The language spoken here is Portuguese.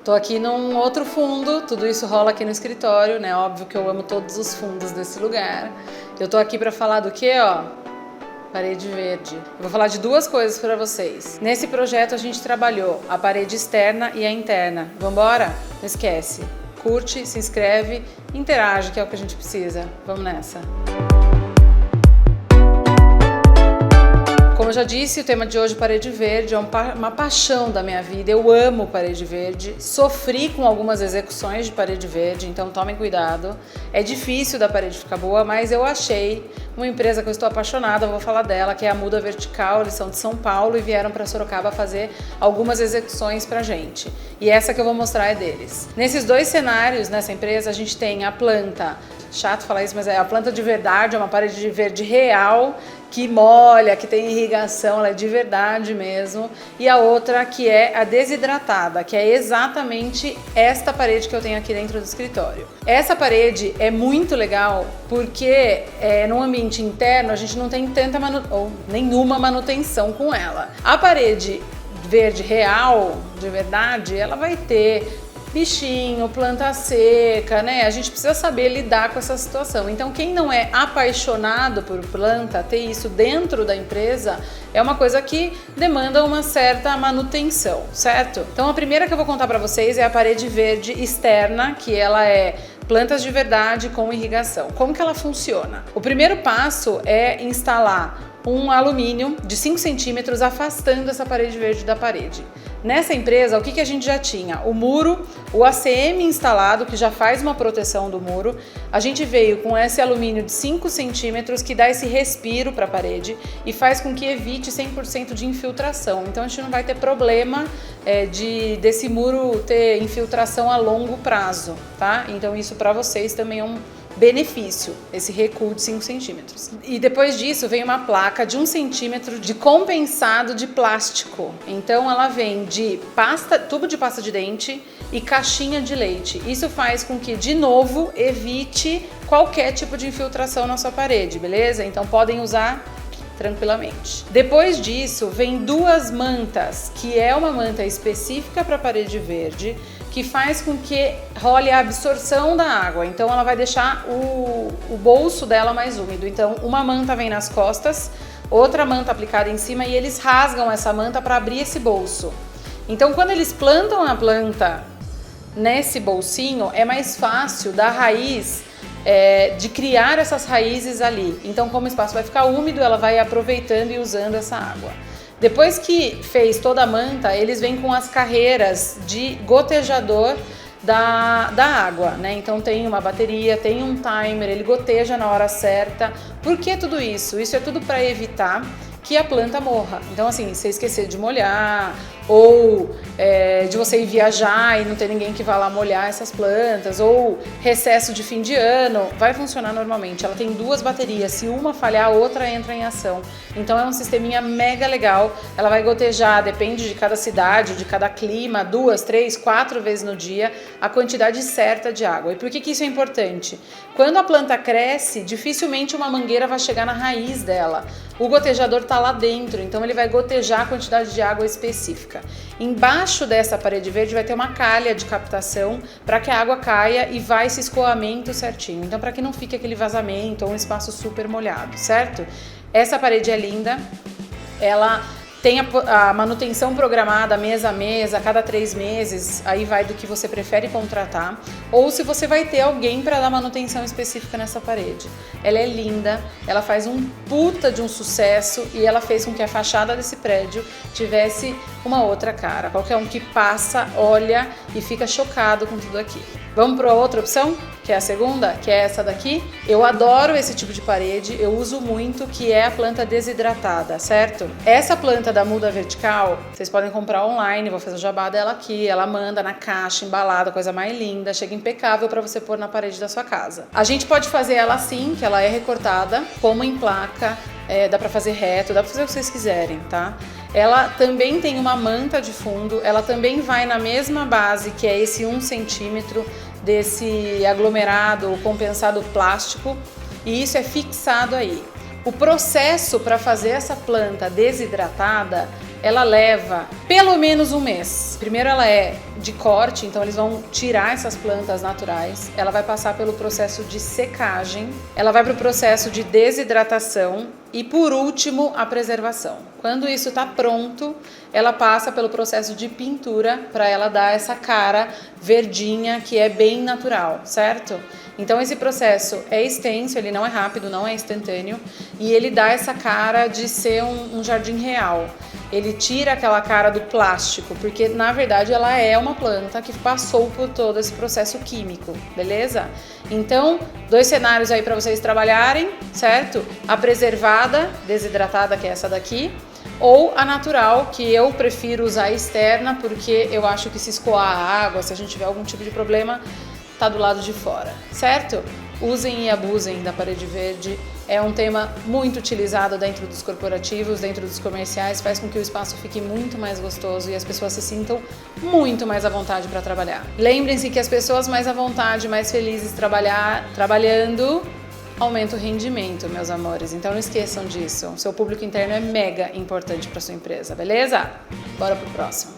Tô aqui num outro fundo, tudo isso rola aqui no escritório, né? Óbvio que eu amo todos os fundos desse lugar. Eu tô aqui para falar do quê, ó? Parede verde. Eu vou falar de duas coisas para vocês. Nesse projeto a gente trabalhou a parede externa e a interna. Vambora? Não esquece. Curte, se inscreve, interage, que é o que a gente precisa. Vamos nessa. Como eu já disse, o tema de hoje, parede verde, é uma paixão da minha vida. Eu amo parede verde, sofri com algumas execuções de parede verde, então tomem cuidado. É difícil da parede ficar boa, mas eu achei uma empresa que eu estou apaixonada, vou falar dela, que é a Muda Vertical. Eles são de São Paulo e vieram para Sorocaba fazer algumas execuções pra gente. E essa que eu vou mostrar é deles. Nesses dois cenários, nessa empresa, a gente tem a planta, chato falar isso, mas é a planta de verdade, é uma parede de verde real, que molha, que tem irrigação, ela é de verdade mesmo. E a outra que é a desidratada, que é exatamente esta parede que eu tenho aqui dentro do escritório. Essa parede é muito legal porque no ambiente interno a gente não tem tanta ou nenhuma manutenção com ela. A parede verde real, de verdade, ela vai ter bichinho, planta seca, né? A gente precisa saber lidar com essa situação. Então, quem não é apaixonado por planta, ter isso dentro da empresa é uma coisa que demanda uma certa manutenção, certo? Então, a primeira que eu vou contar para vocês é a parede verde externa, que ela é plantas de verdade com irrigação. Como que ela funciona? O primeiro passo é instalar um alumínio de 5 centímetros afastando essa parede verde da parede. Nessa empresa, o que a gente já tinha? O muro, o ACM instalado, que já faz uma proteção do muro. A gente veio com esse alumínio de 5 centímetros que dá esse respiro para a parede e faz com que evite 100% de infiltração. Então a gente não vai ter problema desse muro ter infiltração a longo prazo, tá? Então isso para vocês também é um benefício, esse recuo de 5 centímetros. E depois disso vem uma placa de 1 centímetro de compensado de plástico. Então ela vem de tubo de pasta de dente e caixinha de leite. Isso faz com que, de novo, evite qualquer tipo de infiltração na sua parede, beleza? Então podem usar tranquilamente. Depois disso vem duas mantas, que é uma manta específica para parede verde, que faz com que role a absorção da água. Então ela vai deixar o bolso dela mais úmido. Então uma manta vem nas costas, outra manta aplicada em cima, e eles rasgam essa manta para abrir esse bolso. Então quando eles plantam a planta nesse bolsinho, é mais fácil da raiz de criar essas raízes ali. Então, como o espaço vai ficar úmido, ela vai aproveitando e usando essa água. Depois que fez toda a manta, eles vêm com as carreiras de gotejador da água, né? Então tem uma bateria, tem um timer, ele goteja na hora certa. Por que tudo isso? Isso é tudo para evitar que a planta morra. Então, assim, se esquecer de molhar ou de você ir viajar e não ter ninguém que vá lá molhar essas plantas, ou recesso de fim de ano, vai funcionar normalmente. Ela tem duas baterias, se uma falhar, a outra entra em ação. Então é um sisteminha mega legal. Ela vai gotejar, depende de cada cidade, de cada clima, 2, 3, 4 vezes no dia, a quantidade certa de água. E por que isso é importante? Quando a planta cresce, dificilmente uma mangueira vai chegar na raiz dela. O gotejador está lá dentro, então ele vai gotejar a quantidade de água específica. Embaixo dessa parede verde vai ter uma calha de captação para que a água caia e vá esse escoamento certinho. Então, para que não fique aquele vazamento ou um espaço super molhado, certo? Essa parede é linda, ela tem a manutenção programada mês a mês, a cada 3 meses, aí vai do que você prefere contratar, ou se você vai ter alguém para dar manutenção específica nessa parede. Ela é linda, ela faz um puta de um sucesso e ela fez com que a fachada desse prédio tivesse uma outra cara. Qualquer um que passa, olha e fica chocado com tudo aquilo. Vamos para outra opção, que é a segunda, que é essa daqui. Eu adoro esse tipo de parede, eu uso muito, que é a planta desidratada, certo? Essa planta da Muda Vertical, vocês podem comprar online, vou fazer o jabá dela aqui, ela manda na caixa, embalada, coisa mais linda, chega impecável para você pôr na parede da sua casa. A gente pode fazer ela assim, que ela é recortada, como em placa, dá para fazer reto, dá para fazer o que vocês quiserem, tá? Ela também tem uma manta de fundo, ela também vai na mesma base, que é esse 1 centímetro desse aglomerado compensado plástico, e isso é fixado aí. O processo para fazer essa planta desidratada ela leva pelo menos um mês. Primeiro ela é de corte, então eles vão tirar essas plantas naturais. Ela vai passar pelo processo de secagem, ela vai para o processo de desidratação e, por último, a preservação. Quando isso está pronto, ela passa pelo processo de pintura para ela dar essa cara verdinha que é bem natural, certo? Então esse processo é extenso, ele não é rápido, não é instantâneo e ele dá essa cara de ser um jardim real. Ele tira aquela cara do plástico, porque na verdade ela é uma planta que passou por todo esse processo químico, beleza? Então, 2 cenários aí para vocês trabalharem, certo? A preservada, desidratada, que é essa daqui, ou a natural, que eu prefiro usar externa, porque eu acho que se escoar a água, se a gente tiver algum tipo de problema, tá do lado de fora, certo? Usem e abusem da parede verde. É um tema muito utilizado dentro dos corporativos, dentro dos comerciais, faz com que o espaço fique muito mais gostoso e as pessoas se sintam muito mais à vontade para trabalhar. Lembrem-se que as pessoas mais à vontade, mais felizes trabalhando, aumenta o rendimento, meus amores. Então não esqueçam disso. O seu público interno é mega importante para sua empresa, beleza? Bora pro próximo.